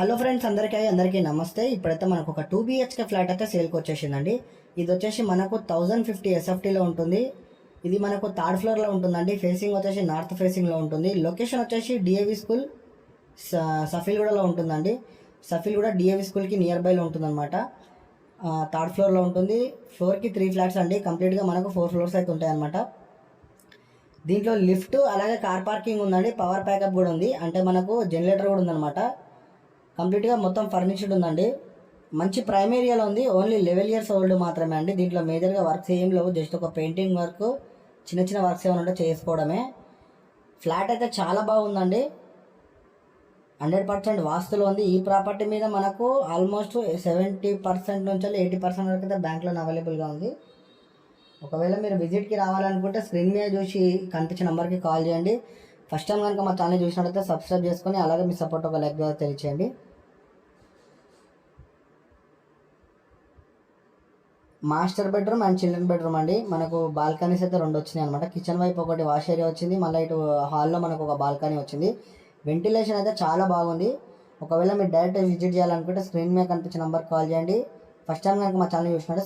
Hello friends, అందరికీ నమస్తే. ఇప్పుడైతే మనకు ఒక 2 BHK ఫ్లాట్ అయితే సేల్కి వచ్చేసిందండి. ఇది వచ్చేసి మనకు 1050 SFTలో ఉంటుంది. ఇది మనకు థర్డ్ ఫ్లోర్లో ఉంటుందండి. ఫేసింగ్ వచ్చేసి నార్త్ ఫేసింగ్లో ఉంటుంది. లొకేషన్ వచ్చేసి డిఏవి స్కూల్ సఫీల్గూడలో ఉంటుందండి. సఫీల్గూడ డిఏవి స్కూల్కి నియర్ బైలో ఉంటుందన్నమాట. థర్డ్ ఫ్లోర్లో ఉంటుంది. ఫ్లోర్కి 3 ఫ్లాట్స్ అండి. కంప్లీట్గా మనకు 4 ఫ్లోర్స్ అయితే ఉంటాయన్నమాట. దీంట్లో లిఫ్ట్ అలాగే కార్ పార్కింగ్ ఉందండి. పవర్ ప్యాకప్ కూడా ఉంది. అంటే మనకు జనరేటర్ కూడా ఉందన్నమాట. కంప్లీట్గా మొత్తం ఫర్నిచర్డ్ ఉందండి. మంచి ప్రైమ్ ఏరియాలో ఉంది. ఓన్లీ 11 years ఓల్డ్ మాత్రమే అండి. దీంట్లో మేజర్గా వర్క్స్ ఏం లేవు. జస్ట్ ఒక పెయింటింగ్ వర్క్, చిన్న చిన్న వర్క్స్ ఏమైనా ఉంటే చేసుకోవడమే. ఫ్లాట్ అయితే చాలా బాగుందండి. 100% వాస్తులో ఉంది. ఈ ప్రాపర్టీ మీద మనకు ఆల్మోస్ట్ 70% నుంచి 80% వరకు అయితే బ్యాంక్ లోన్ అవైలబుల్గా ఉంది. ఒకవేళ మీరు విజిట్కి రావాలనుకుంటే స్క్రీన్ మీద చూసి కనిపించే నెంబర్కి కాల్ చేయండి. ఫస్ట్ టైం కనుక మా ఛానల్ చూసినట్లయితే సబ్స్క్రైబ్ చేసుకొని అలాగే మీ సపోర్ట్ ఒక లైక్ ద్వారా తెలియచేయండి. Master bedroom and children bedroom అండి. మనకు బాల్కనీస్ అయితే 2 వచ్చినాయి అనమాట. కిచెన్ వైపు ఒకటి వాష్ ఏరియా వచ్చింది, మళ్ళీ ఇటు హాల్లో మనకు ఒక బాల్కనీ వచ్చింది. వెంటిలేషన్ అయితే చాలా బాగుంది. ఒకవేళ మీరు డైరెక్ట్ విజిట్ చేయాలనుకుంటే స్క్రీన్ మీద కనిపించిన నెంబర్కి కాల్ చేయండి. ఫస్ట్ టైం కనుక మా ఛానల్ చూసినట్టే